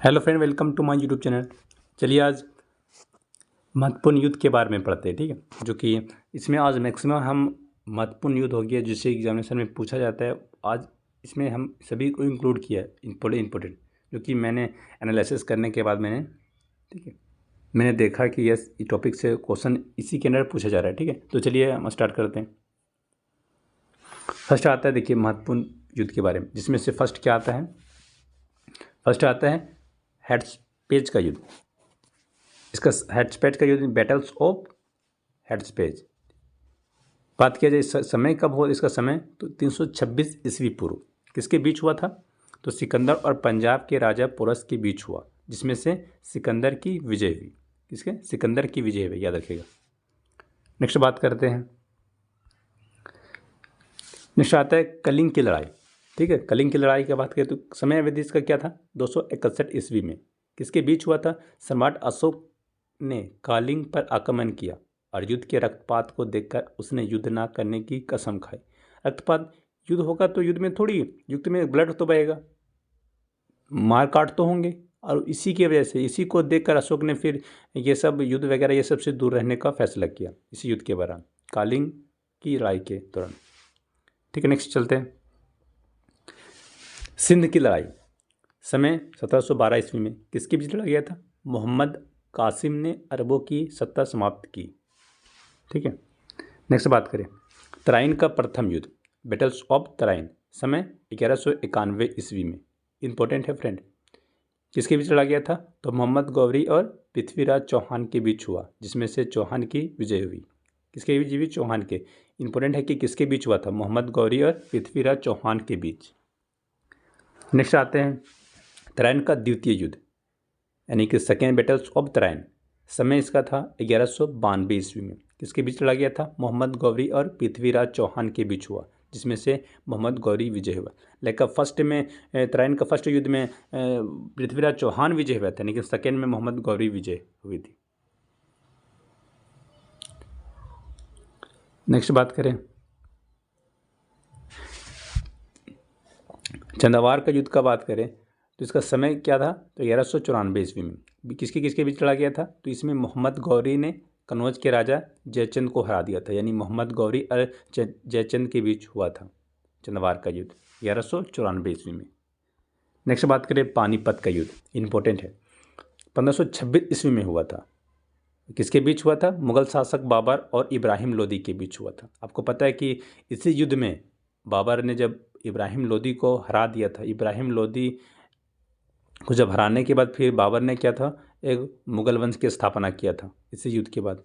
Hello friend, welcome to my YouTube channel. चलिए आज महत्वपूर्ण युद्ध के बारे में पढ़ते हैं, ठीक है। जो कि इसमें आज मैक्सिमम हम महत्वपूर्ण युद्ध हो गया जिसे एग्जामिनेशन में पूछा जाता है। आज इसमें हम सभी को इंक्लूड किया है, इम्पोर्टेंट जो कि मैंने एनालिसिस करने के बाद मैंने, ठीक है, मैंने देखा कि यस इस टॉपिक से क्वेश्चन इसी के अंदर पूछा जा रहा है, ठीक है। तो चलिए हम स्टार्ट करते हैं। फर्स्ट आता है, देखिए, महत्वपूर्ण युद्ध के बारे में, जिसमें से फर्स्ट क्या आता है? फर्स्ट आता है हेड्सपेज का युद्ध। इसका हेड्सपेज का युद्ध, बैटल्स ऑफ हेड्सपेज। बात किया जाए समय कब हो, इसका समय तो 326 ईस्वी पूर्व किसके बीच हुआ था? तो सिकंदर और पंजाब के राजा पोरस के बीच हुआ, जिसमें से सिकंदर की विजय हुई। किसके? सिकंदर की विजय हुई, याद रखिएगा। नेक्स्ट बात करते हैं। नेक्स्ट आता है कलिंग की लड़ाई, ठीक है। कलिंग की लड़ाई की बात करें तो समय अवधि इसका क्या था? 261 ईस्वी में। किसके बीच हुआ था? सम्राट अशोक ने कलिंग पर आक्रमण किया और युद्ध के रक्तपात को देखकर उसने युद्ध ना करने की कसम खाई। रक्तपात, युद्ध होगा तो युद्ध में थोड़ी, युद्ध में ब्लड तो बहेगा, मार काट तो होंगे, और इसी की वजह से, इसी को देखकर अशोक ने फिर ये सब युद्ध वगैरह ये सब से दूर रहने का फैसला किया इसी युद्ध के दौरान, कलिंग की लड़ाई के दौरान, ठीक है। नेक्स्ट चलते हैं। सिंध की लड़ाई, समय 1712 ईस्वी में। किसके बीच लड़ा गया था? मोहम्मद कासिम ने अरबों की सत्ता समाप्त की, ठीक है। नेक्स्ट बात करें तराइन का प्रथम युद्ध, बैटल्स ऑफ तराइन, समय 1191 ईस्वी में। इंपॉर्टेंट है फ्रेंड। किसके बीच लड़ा गया था? तो मोहम्मद गौरी और पृथ्वीराज चौहान के बीच हुआ, जिसमें से चौहान की विजय हुई। किसके बीच हुई? चौहान के। इंपॉर्टेंट है कि किसके बीच हुआ था? मोहम्मद गौरी और पृथ्वीराज चौहान के बीच। नेक्स्ट आते हैं तराइन का द्वितीय युद्ध, यानी कि सेकेंड बैटल्स ऑफ तराइन, समय इसका था 1192 ईस्वी में। किसके बीच लड़ा गया था? मोहम्मद गौरी और पृथ्वीराज चौहान के बीच हुआ, जिसमें से मोहम्मद गौरी विजय हुआ। लेकिन फर्स्ट में तराइन का फर्स्ट युद्ध में पृथ्वीराज चौहान विजय हुआ था, लेकिन सेकेंड में मोहम्मद गौरी विजय हुई थी। नेक्स्ट बात करें चंदावार का युद्ध का बात करें तो इसका समय क्या था? तो 1194 ईस्वी में। किसके किसके बीच लड़ा गया था? तो इसमें मोहम्मद गौरी ने कन्नौज के राजा जयचंद को हरा दिया था, यानी मोहम्मद गौरी और जयचंद के बीच हुआ था चंदावार का युद्ध 1194 ईस्वी में। नेक्स्ट बात करें पानीपत का युद्ध, इंपॉर्टेंट है, 1526 ईस्वी में हुआ था। किसके बीच हुआ था? मुगल शासक बाबर और इब्राहिम लोदी के बीच हुआ था। आपको पता है कि इसी युद्ध में बाबर ने जब इब्राहिम लोदी को हरा दिया था, इब्राहिम लोदी को जब हराने के बाद फिर बाबर ने क्या था, एक मुगल वंश की स्थापना किया था इसी युद्ध के बाद।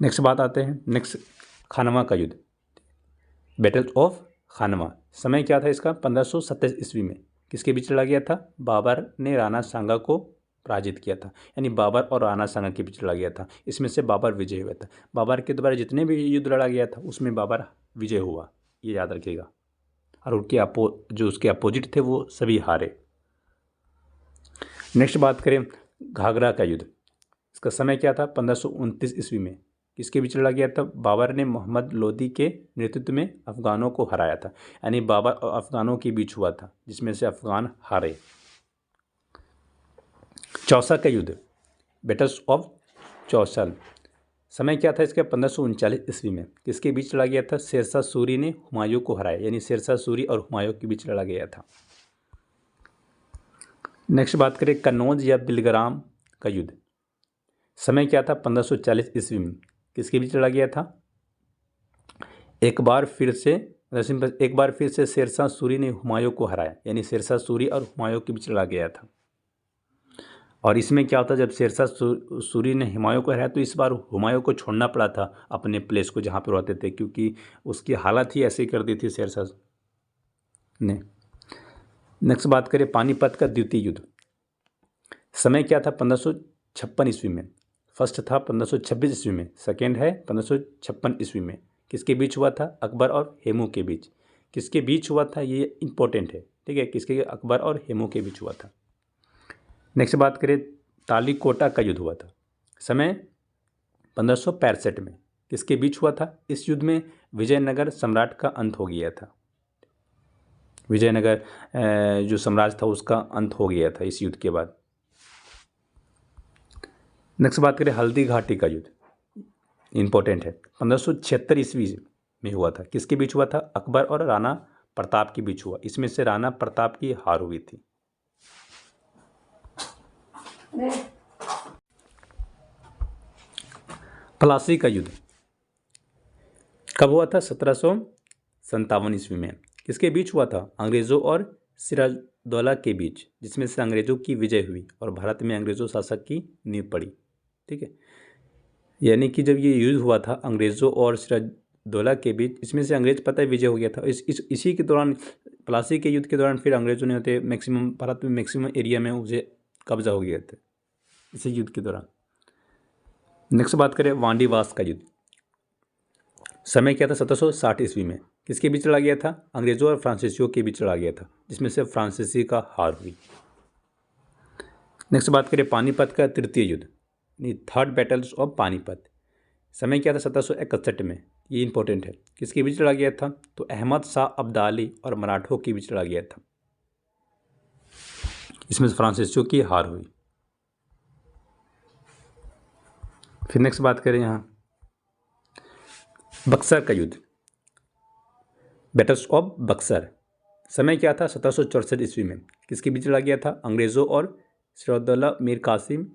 नेक्स्ट बात आते हैं नेक्स्ट खानवा का युद्ध, बैटल ऑफ खानवा, समय क्या था इसका? 1527 ईस्वी में। किसके बीच लड़ा गया था? बाबर ने राणा सांगा को पराजित किया था, यानी बाबर और राणा सांगा के बीच लड़ा गया था। इसमें से बाबर विजय हुआ था। बाबर के द्वारा जितने भी युद्ध लड़ा गया था उसमें बाबर विजय हुआ, ये याद रखिएगा, और उनके जो उसके अपोजिट थे वो सभी हारे। नेक्स्ट बात करें घाघरा का युद्ध, इसका समय क्या था? 1529 ईस्वी में। किसके बीच लड़ा गया था? बाबर ने मोहम्मद लोदी के नेतृत्व में अफगानों को हराया था, यानी बाबर और अफगानों के बीच हुआ था, जिसमें से अफगान हारे। चौसा का युद्ध, बैटल्स ऑफ चौसल, समय क्या था इसका? 1539 ईस्वी में। किसके बीच लड़ा गया था? शेरशाह सूरी ने हुमायूं को हराया, यानी शेरशाह सूरी और हुमायूं के बीच लड़ा गया था। नेक्स्ट बात करें कन्नौज या बिलग्राम का युद्ध, समय क्या था? 1540 ईस्वी में। किसके बीच लड़ा गया था? एक बार फिर से शेरशाह सूरी ने हुमायूं को हराया, यानी शेरशाह सूरी और हुमायूं के बीच लड़ा गया था। और इसमें क्या होता, जब शेरशाह सूरी ने हुमायूं को हराया तो इस बार हुमायूं को छोड़ना पड़ा था अपने प्लेस को जहाँ पर रहते थे, क्योंकि उसकी हालत ही ऐसी कर दी थी शेरशाह ने। नेक्स्ट बात करें पानीपत का द्वितीय युद्ध, समय क्या था? 1556 ईस्वी में। फर्स्ट था 1526 ईस्वी में, सेकेंड है 1556 ईस्वी में। किसके बीच हुआ था? अकबर और हेमू के बीच। किसके बीच हुआ था ये इंपॉर्टेंट है, ठीक है, किसके? अकबर और हेमू के बीच हुआ था। नेक्स्ट बात करें तालीकोटा का युद्ध हुआ था, समय 1565 में। किसके बीच हुआ था? इस युद्ध में विजयनगर सम्राट का अंत हो गया था। विजयनगर जो साम्राज्य था उसका अंत हो गया था इस युद्ध के बाद। नेक्स्ट बात करें हल्दी घाटी का युद्ध, इम्पोर्टेंट है। 1576 ईस्वी में हुआ था। किसके बीच हुआ था? अकबर और राणा प्रताप के बीच हुआ। इसमें से राणा प्रताप की हार हुई थी। प्लासी का युद्ध कब हुआ था? 1757 ईस्वी में। किसके बीच हुआ था? अंग्रेजों और सिराजदौला के बीच, जिसमें से अंग्रेजों की विजय हुई और भारत में अंग्रेजों शासक की नींव पड़ी। ठीक है, यानी कि जब ये युद्ध हुआ था अंग्रेजों और सिराजदौला के बीच, इसमें से अंग्रेज पता है विजय हो गया था। इसी के दौरान, प्लासी के युद्ध के दौरान फिर अंग्रेजों ने होते मैक्सिमम भारत में मैक्सिमम एरिया में उसे कब्जा हो गया था इसी युद्ध के दौरान। नेक्स्ट बात करें वांडीवास का युद्ध, समय क्या था? 1760 ईस्वी में। किसके बीच लड़ा गया था? अंग्रेजों और फ्रांसीसियों के बीच लड़ा गया था, जिसमें से फ्रांसीसी का हार हुई। नेक्स्ट बात करें पानीपत का तृतीय युद्ध, थर्ड बैटल्स ऑफ पानीपत, समय क्या था? 1761 में। ये इंपॉर्टेंट है। किसके बीच लड़ा गया था? तो अहमद शाह अब्दाली और मराठों के बीच लड़ा गया था, इसमें फ्रांसीसियों की हार हुई। फिर नेक्स्ट बात करें यहाँ बक्सर का युद्ध, बैटल्स ऑफ बक्सर, समय क्या था? 1764 ईस्वी में। किसके बीच लड़ा गया था? अंग्रेजों और सिराजदौला मीर कासिम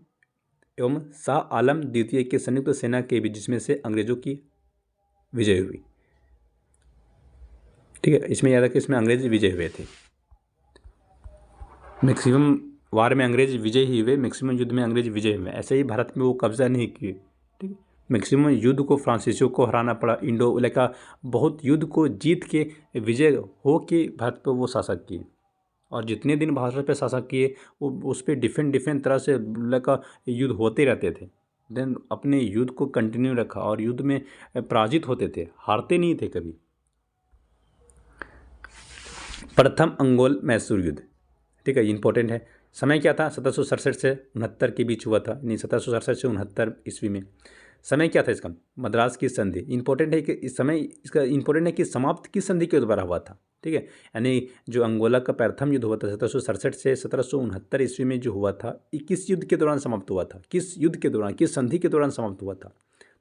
एवं शाह आलम द्वितीय के संयुक्त सेना के बीच, जिसमें से अंग्रेजों की विजय हुई। ठीक है, इसमें याद रखिए इसमें अंग्रेज विजय हुए थे। मैक्सिमम वार में अंग्रेज विजय ही हुए, मैक्सिमम युद्ध में अंग्रेज विजय हुए। ऐसे ही भारत में वो कब्जा नहीं किए। ठीक है, मैक्सिमम युद्ध को फ्रांसीसियों को हराना पड़ा। इंडो लेका बहुत युद्ध को जीत के विजय हो के भारत पर वो शासक किए, और जितने दिन भारत पे शासक किए वो उस पर डिफरेंट तरह से लेका युद्ध होते रहते थे। देन अपने युद्ध को कंटिन्यू रखा और युद्ध में पराजित होते थे, हारते नहीं थे कभी। प्रथम अंगोल मैसूर युद्ध, ठीक है, इंपॉर्टेंट है। समय क्या था? 1767 से 69 के बीच हुआ था, यानी 1767 से 69 ईस्वी में। समय क्या था इसका? मद्रास की संधि। इंपॉर्टेंट है कि इस समय इसका इंपॉर्टेंट है कि समाप्त किस संधि के द्वारा हुआ था। ठीक है, यानी जो अंगोला का प्रथम युद्ध हुआ था 1767 से 1769 ईस्वी में जो हुआ था, ये किस युद्ध के दौरान समाप्त हुआ था? किस युद्ध के दौरान, किस संधि के दौरान समाप्त हुआ था?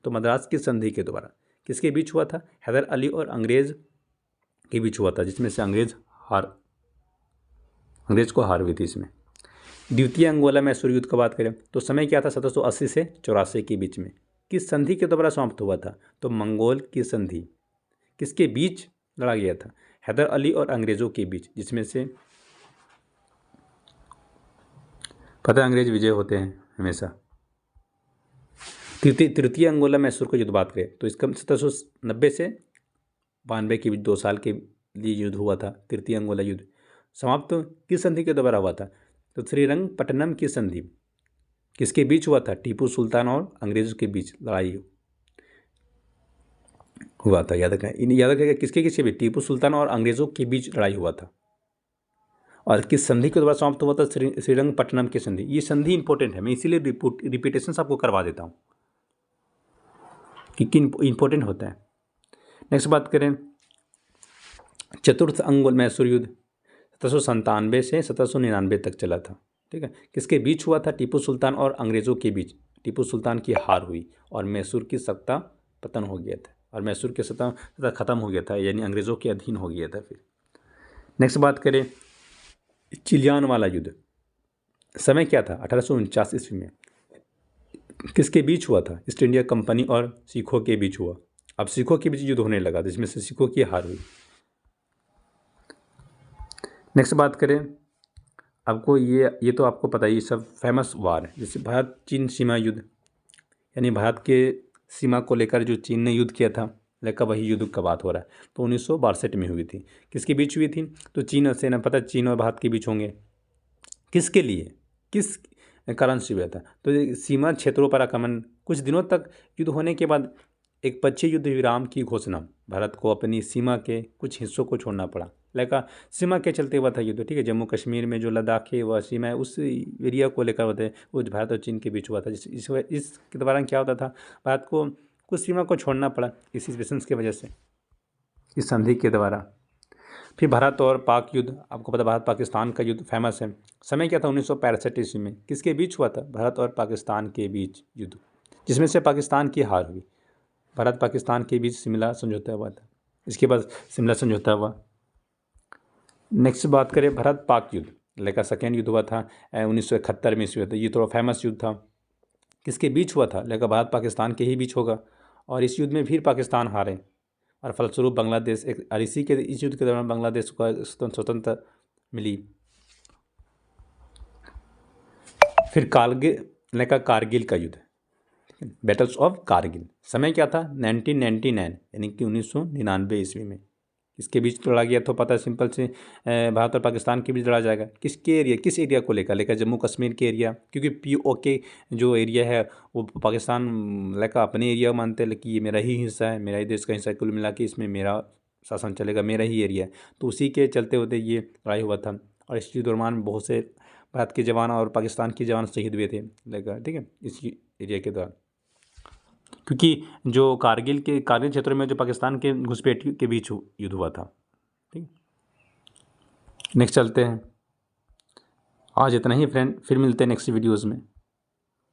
तो मद्रास की संधि के द्वारा। किसके बीच हुआ था? हैदर अली और अंग्रेज के बीच हुआ था, जिसमें से अंग्रेज को हार हुई थी इसमें। द्वितीय अंगोला मैसूर युद्ध की बात करें तो समय क्या था? 1780 से 84 के बीच में। किस संधि के द्वारा समाप्त हुआ था? तो मंगोल की संधि। किसके बीच लड़ा गया था? हैदर अली और अंग्रेजों के बीच, जिसमें से पता है अंग्रेज विजय होते हैं हमेशा। तृतीय अंगोला मैसूर का युद्ध बात करें तो इसका 1790 से 92 के बीच 2 साल के लिए युद्ध हुआ था। तृतीय अंगोला युद्ध समाप्त किस संधि के द्वारा हुआ था? तो श्रीरंगपट्टनम की संधि। किसके बीच हुआ था? टीपू सुल्तान और अंग्रेजों के बीच लड़ाई हुआ था। याद रखिएगा किसके बीच? टीपू सुल्तान और अंग्रेजों के बीच लड़ाई हुआ था। और किस संधि के द्वारा समाप्त हुआ था? श्रीरंगपट्टनम की संधि। ये संधि इंपॉर्टेंट है, मैं इसीलिए रिपीटेशन आपको करवा देता हूँ कि इंपॉर्टेंट होता है। नेक्स्ट बात करें चतुर्थ अंगोल मैसूर युद्ध 1797 से 1799 तक चला था। ठीक है, किसके बीच हुआ था? टीपू सुल्तान और अंग्रेजों के बीच। टीपू सुल्तान की हार हुई और मैसूर की सत्ता पतन हो गया था, और मैसूर की सत्ता खत्म हो गया था, यानी अंग्रेजों के अधीन हो गया था फिर। नेक्स्ट बात करें चिलियान वाला युद्ध, समय क्या था? 1849 ईस्वी में। किसके बीच हुआ था? ईस्ट इंडिया कंपनी और सिखों के बीच हुआ। अब सिखों के बीच युद्ध होने लगा, जिसमें से सिखों की हार हुई। नेक्स्ट बात करें आपको ये तो आपको पता ही, सब फेमस वार है, जैसे भारत चीन सीमा युद्ध, यानी भारत के सीमा को लेकर जो चीन ने युद्ध किया था, लेकर वही युद्ध का बात हो रहा है। तो 1962 में हुई थी। किसके बीच हुई थी? तो चीन और सेना, पता चीन और भारत के बीच होंगे। किसके लिए, किस कारण से हुआ था? तो सीमा क्षेत्रों पर आक्रमण। कुछ दिनों तक युद्ध होने के बाद एक पक्षीय युद्ध विराम की घोषणा, भारत को अपनी सीमा के कुछ हिस्सों को छोड़ना पड़ा। लेकिन सीमा के चलते हुआ था युद्ध। ठीक है, जम्मू कश्मीर में जो लद्दाख है वह सीमा है, उस एरिया को लेकर होते हैं, वो भारत और चीन के बीच हुआ था। इसके दौरान क्या होता था? भारत को कुछ सीमा को छोड़ना पड़ा इस रीजन्स की वजह से, इस संधि के द्वारा। फिर भारत और पाक युद्ध, आपको पता भारत पाकिस्तान का युद्ध फेमस है। समय क्या था 1965 ईस्वी में, किसके बीच हुआ था? भारत और पाकिस्तान के बीच युद्ध, जिसमें से पाकिस्तान की हार हुई। भारत पाकिस्तान के बीच शिमला समझौता हुआ था, इसके बाद शिमला समझौता हुआ। नेक्स्ट बात करें भारत पाक युद्ध, लेकर सेकेंड युद्ध हुआ था 1971 में ईस्वी में। ये थोड़ा फेमस युद्ध था, किसके बीच हुआ था? लेकर भारत पाकिस्तान के ही बीच होगा। और इस युद्ध में फिर पाकिस्तान हारे और फलस्वरूप बांग्लादेश एक, और इसी के इस युद्ध के दौरान बांग्लादेश को स्वतंत्रता मिली। फिर कारगिल का युद्ध, बैटल्स ऑफ कारगिल, समय क्या था 1999 यानी कि 1999 ईस्वी में। किसके बीच लड़ा गया तो पता है, सिंपल से भारत और पाकिस्तान के बीच लड़ा जाएगा। किस एरिया को लेकर जम्मू कश्मीर के एरिया, क्योंकि POK जो एरिया है वो पाकिस्तान लेकर अपने एरिया मानते हैं, लेकिन ये मेरा ही हिस्सा है, मेरा ही देश का हिस्सा है, कुल मिला के इसमें मेरा शासन चलेगा, मेरा ही एरिया है। तो उसी के चलते होते ये लड़ाई हुआ था और इस दौरान बहुत से भारत के जवान और पाकिस्तान के जवान शहीद हुए थे लेकर, ठीक है, इसी एरिया के दौरान। क्योंकि जो कारगिल क्षेत्र में जो पाकिस्तान के घुसपैठ के बीच युद्ध हुआ था। ठीक, नेक्स्ट चलते हैं। आज इतना ही फ्रेंड, फिर मिलते हैं नेक्स्ट वीडियोज़ में।